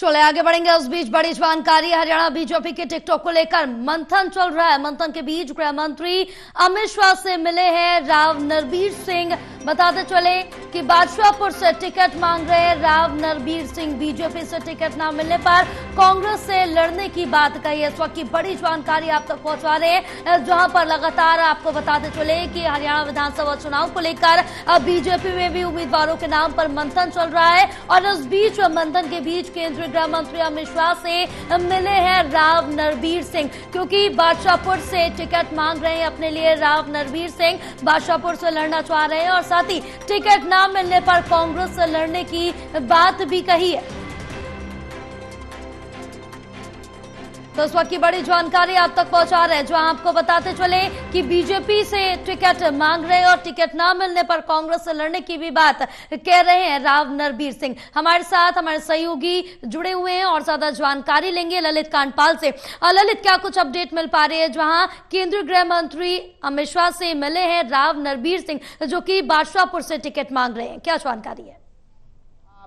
चले आगे बढ़ेंगे। उस बीच बड़ी जानकारी, हरियाणा बीजेपी के टिकटॉक को लेकर मंथन चल रहा है। मंथन के बीच गृह मंत्री अमित शाह से मिले हैं राव नरबीर सिंह। बताते चले कि बादशाहपुर से टिकट मांग रहे राव नरबीर सिंह। बीजेपी से टिकट न मिलने पर कांग्रेस से लड़ने की बात कही है। इस वक्त की बड़ी जानकारी आप तक पहुंचा रहे हैं, जहां पर लगातार आपको बताते चले कि हरियाणा विधानसभा चुनाव को लेकर बीजेपी में भी उम्मीदवारों के नाम पर मंथन चल रहा है। और इस बीच मंथन के बीच केंद्रीय गृह मंत्री अमित शाह से मिले हैं राव नरबीर सिंह, क्योंकि बादशाहपुर से टिकट मांग रहे हैं अपने लिए राव नरबीर सिंह। बादशाहपुर से लड़ना चाह रहे हैं और साथ ही टिकट न मिलने पर कांग्रेस से लड़ने की बात भी कही है। तो इस वक्त की बड़ी जानकारी आप तक पहुंचा रहे हैं, जहां आपको बताते चले कि बीजेपी से टिकट मांग रहे हैं और टिकट ना मिलने पर कांग्रेस से लड़ने की भी बात कह रहे हैं राव नरबीर सिंह। हमारे साथ हमारे सहयोगी जुड़े हुए हैं और ज्यादा जानकारी लेंगे ललित कांडपाल से। ललित, क्या कुछ अपडेट मिल पा रही है, जहां केंद्रीय गृह मंत्री अमित शाह से मिले हैं राव नरबीर सिंह, जो कि बादशाहपुर से टिकट मांग रहे हैं, क्या जानकारी है?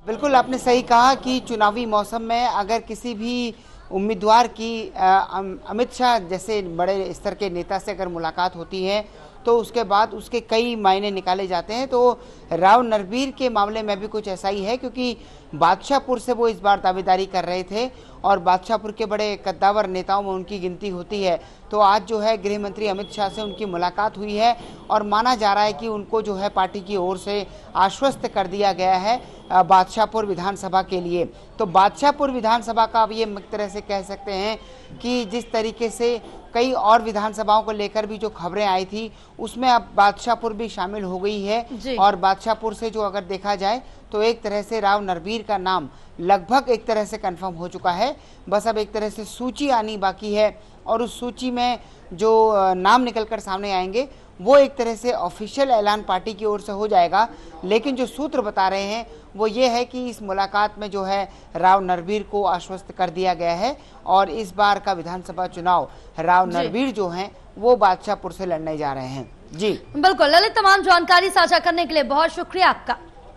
बिल्कुल, आपने सही कहा कि चुनावी मौसम में अगर किसी भी उम्मीदवार की अमित शाह जैसे बड़े स्तर के नेता से अगर मुलाकात होती है तो उसके बाद उसके कई मायने निकाले जाते हैं। तो राव नरबीर के मामले में भी कुछ ऐसा ही है, क्योंकि बादशाहपुर से वो इस बार दावेदारी कर रहे थे और बादशाहपुर के बड़े कद्दावर नेताओं में उनकी गिनती होती है। तो आज जो है गृह मंत्री अमित शाह से उनकी मुलाकात हुई है और माना जा रहा है कि उनको जो है पार्टी की ओर से आश्वस्त कर दिया गया है बादशाहपुर विधानसभा के लिए। तो बादशाहपुर विधानसभा का अब ये एक तरह से कह सकते हैं कि जिस तरीके से कई और विधानसभाओं को लेकर भी जो खबरें आई थी उसमें अब बादशाहपुर भी शामिल हो गई है। और बादशाहपुर से जो अगर देखा जाए तो एक तरह से राव नरबीर का नाम लगभग एक तरह से कंफर्म हो चुका है। बस अब एक तरह से सूची आनी बाकी है और उस सूची में जो नाम निकलकर सामने आएंगे वो एक तरह से ऑफिशियल ऐलान पार्टी की ओर से हो जाएगा। लेकिन जो सूत्र बता रहे हैं वो ये है कि इस मुलाकात में जो है राव नरबीर को आश्वस्त कर दिया गया है और इस बार का विधानसभा चुनाव राव नरबीर जो हैं वो बादशाहपुर से लड़ने जा रहे हैं। जी बिल्कुल ललित, तमाम जानकारी साझा करने के लिए बहुत शुक्रिया आपका।